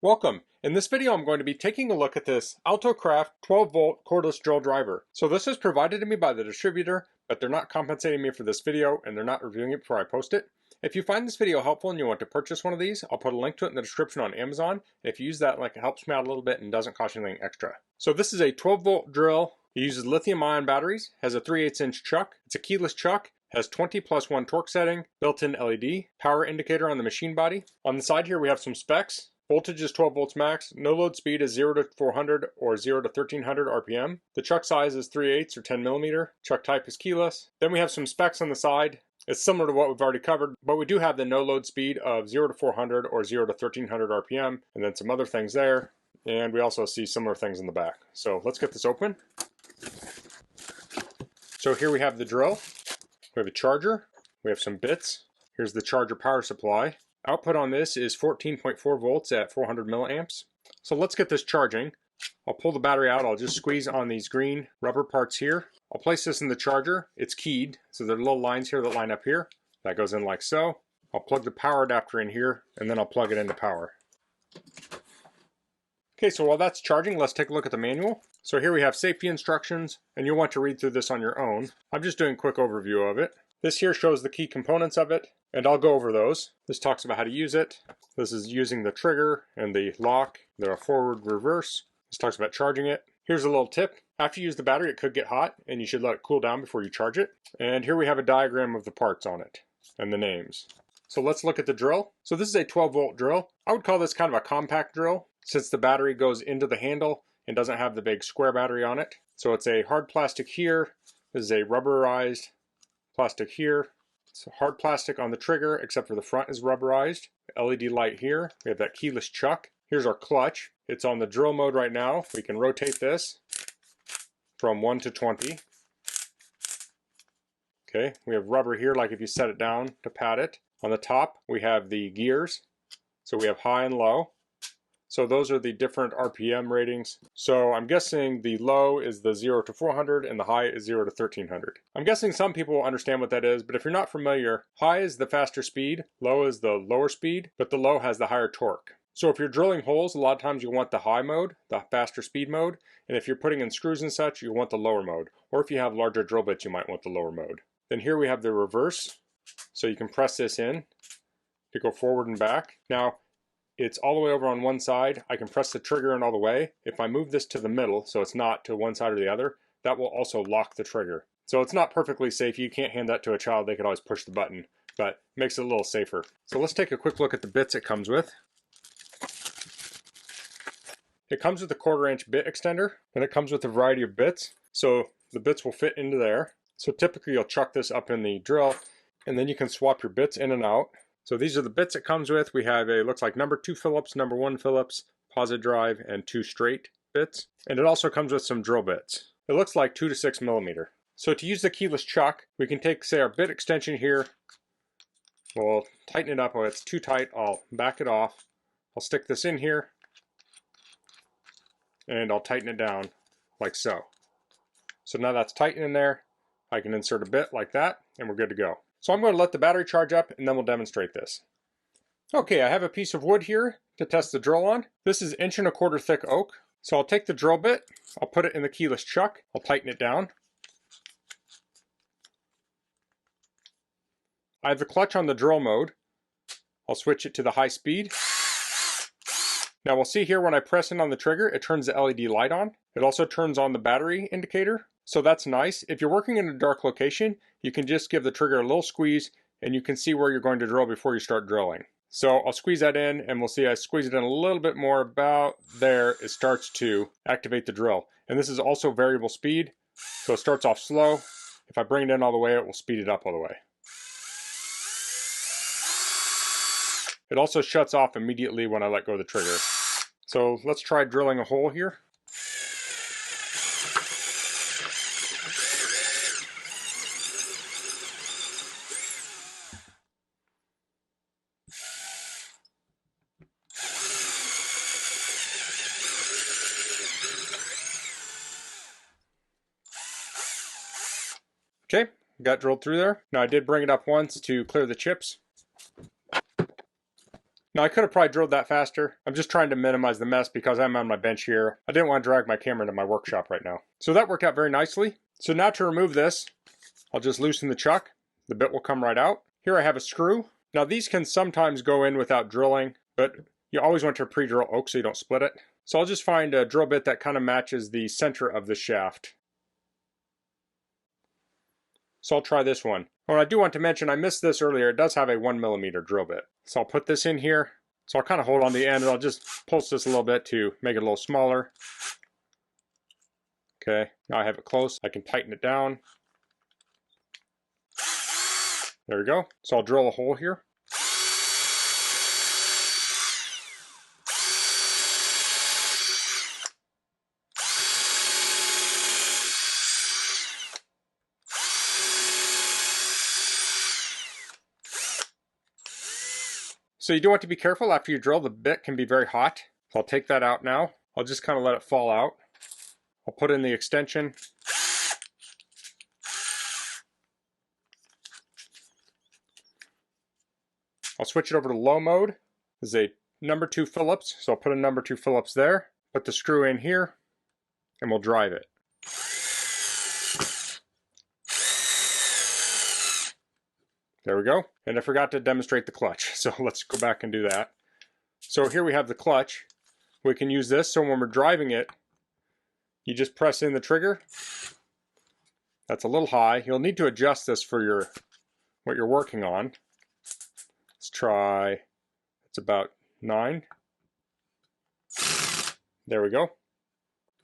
Welcome. In this video I'm going to be taking a look at this Altocraft 12V cordless drill driver. So this is provided to me by the distributor, but they're not compensating me for this video and they're not reviewing it before I post it. If you find this video helpful and you want to purchase one of these, I'll put a link to it in the description on Amazon. If you use that link, it helps me out a little bit and doesn't cost you anything extra. So this is a 12V drill. It uses lithium-ion batteries, has a 3/8 inch chuck. It's a keyless chuck. Has 20+1 torque setting, built-in LED, power indicator on the machine body. On the side here we have some specs. Voltage is 12 volts max, no load speed is 0 to 400 or 0 to 1300 RPM. The chuck size is 3/8 or 10 millimeter. Chuck type is keyless. Then we have some specs on the side. It's similar to what we've already covered, but we do have the no load speed of 0 to 400 or 0 to 1300 RPM, and then some other things there. And we also see similar things in the back. So let's get this open. So here we have the drill. We have a charger. We have some bits. Here's the charger power supply. Output on this is 14.4 volts at 400 milliamps. So let's get this charging. I'll pull the battery out. I'll just squeeze on these green rubber parts here. I'll place this in the charger. It's keyed, so there are little lines here that line up here. That goes in like so. I'll plug the power adapter in here, and then I'll plug it into power. Okay, so while that's charging, let's take a look at the manual. So here we have safety instructions, and you'll want to read through this on your own. I'm just doing a quick overview of it. This here shows the key components of it, and I'll go over those. This talks about how to use it. This is using the trigger and the lock, the forward, reverse. This talks about charging it. Here's a little tip. After you use the battery, it could get hot, and you should let it cool down before you charge it. And here we have a diagram of the parts on it, and the names. So let's look at the drill. So this is a 12V drill. I would call this kind of a compact drill, since the battery goes into the handle and doesn't have the big square battery on it. So it's a hard plastic here. This is a rubberized plastic here. It's hard plastic on the trigger, except for the front is rubberized. LED light here. We have that keyless chuck. Here's our clutch. It's on the drill mode right now. We can rotate this from 1 to 20. Okay, we have rubber here, like if you set it down to pat it. On the top, we have the gears. So we have high and low. So those are the different RPM ratings. So I'm guessing the low is the 0 to 400 and the high is 0 to 1300. I'm guessing some people will understand what that is, but if you're not familiar, high is the faster speed, low is the lower speed, but the low has the higher torque. So if you're drilling holes, a lot of times you want the high mode, the faster speed mode, and if you're putting in screws and such, you want the lower mode. Or if you have larger drill bits, you might want the lower mode. Then here we have the reverse. So you can press this in to go forward and back. Now, it's all the way over on one side. I can press the trigger in all the way. If I move this to the middle, so it's not to one side or the other, that will also lock the trigger. So it's not perfectly safe. You can't hand that to a child. They could always push the button, but makes it a little safer. So let's take a quick look at the bits it comes with. It comes with a 1/4 inch bit extender, and it comes with a variety of bits. So the bits will fit into there. So typically you'll chuck this up in the drill, and then you can swap your bits in and out. So these are the bits it comes with. We have a, looks like number 2 Phillips, number 1 Phillips, posit drive, and 2 straight bits. And it also comes with some drill bits. It looks like 2 to 6 millimeter. So to use the keyless chuck, we can take, say, our bit extension here. We'll tighten it up. Oh, it's too tight. I'll back it off. I'll stick this in here. And I'll tighten it down like so. So now that's tight in there. I can insert a bit like that, and we're good to go. So I'm going to let the battery charge up and then we'll demonstrate this. Okay, I have a piece of wood here to test the drill on. This is 1¼ inch thick oak. So I'll take the drill bit, I'll put it in the keyless chuck, I'll tighten it down. I have the clutch on the drill mode. I'll switch it to the high speed. Now we'll see here when I press in on the trigger, it turns the LED light on. It also turns on the battery indicator. So that's nice. If you're working in a dark location, you can just give the trigger a little squeeze and you can see where you're going to drill before you start drilling. So I'll squeeze that in and we'll see I squeeze it in a little bit more. About there, it starts to activate the drill. And this is also variable speed. So it starts off slow. If I bring it in all the way, it will speed it up all the way. It also shuts off immediately when I let go of the trigger. So let's try drilling a hole here. Okay, got drilled through there. Now I did bring it up once to clear the chips. Now I could have probably drilled that faster. I'm just trying to minimize the mess because I'm on my bench here. I didn't want to drag my camera into my workshop right now. So that worked out very nicely. So now to remove this, I'll just loosen the chuck. The bit will come right out. Here I have a screw. Now these can sometimes go in without drilling, but you always want to pre-drill oak so you don't split it. So I'll just find a drill bit that kind of matches the center of the shaft. So I'll try this one. Oh, and I do want to mention, I missed this earlier, it does have a 1mm drill bit. So I'll put this in here. So I'll kind of hold on the end and I'll just pulse this a little bit to make it a little smaller. Okay, now I have it close. I can tighten it down. There we go. So I'll drill a hole here. So you do want to be careful after you drill. The bit can be very hot. So I'll take that out now. I'll just kind of let it fall out. I'll put in the extension. I'll switch it over to low mode. This is a number 2 Phillips, so I'll put a number 2 Phillips there. Put the screw in here, and we'll drive it. There we go. And I forgot to demonstrate the clutch, so let's go back and do that. So here we have the clutch. We can use this, so when we're driving it, you just press in the trigger. That's a little high. You'll need to adjust this for what you're working on. Let's try, it's about 9. There we go.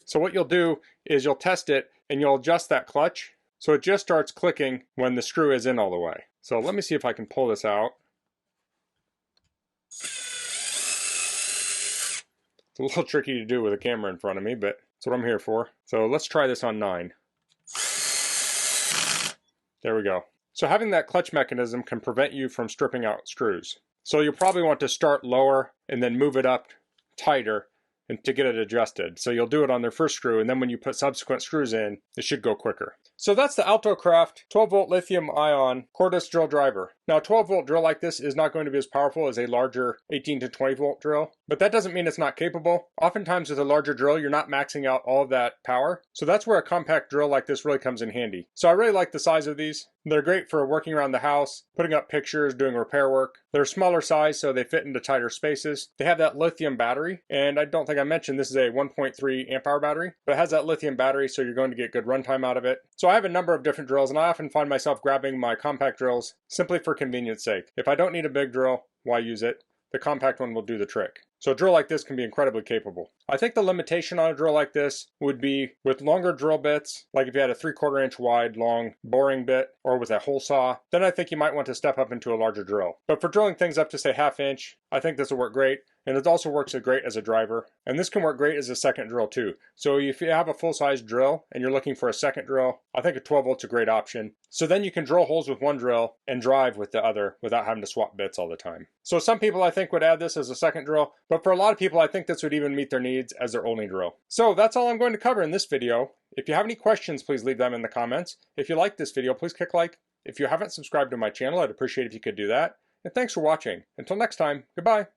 So what you'll do is you'll test it and you'll adjust that clutch so it just starts clicking when the screw is in all the way. So let me see if I can pull this out. It's a little tricky to do with a camera in front of me, but that's what I'm here for. So let's try this on 9. There we go. So having that clutch mechanism can prevent you from stripping out screws. So you'll probably want to start lower and then move it up tighter and to get it adjusted. So you'll do it on their first screw, and then when you put subsequent screws in, it should go quicker. So that's the Altocraft 12V lithium-ion cordless drill driver. Now a 12V drill like this is not going to be as powerful as a larger 18 to 20V drill, but that doesn't mean it's not capable. Oftentimes with a larger drill, you're not maxing out all of that power. So that's where a compact drill like this really comes in handy. So I really like the size of these. They're great for working around the house, putting up pictures, doing repair work. They're smaller size, so they fit into tighter spaces. They have that lithium battery, and I don't think I mentioned this is a 1.3 amp hour battery, but it has that lithium battery, so you're going to get good runtime out of it. So I have a number of different drills, and I often find myself grabbing my compact drills simply for convenience sake. If I don't need a big drill, why use it? The compact one will do the trick. So a drill like this can be incredibly capable. I think the limitation on a drill like this would be with longer drill bits, like if you had a 3/4 inch wide long boring bit, or with a hole saw, then I think you might want to step up into a larger drill. But for drilling things up to say 1/2 inch, I think this will work great. And it also works great as a driver. And this can work great as a second drill too. So if you have a full-size drill and you're looking for a second drill, I think a 12V is a great option. So then you can drill holes with one drill and drive with the other without having to swap bits all the time. So some people I think would add this as a second drill, but for a lot of people I think this would even meet their needs as their only drill. So that's all I'm going to cover in this video. If you have any questions, please leave them in the comments. If you like this video, please click like. If you haven't subscribed to my channel, I'd appreciate if you could do that. And thanks for watching. Until next time, goodbye.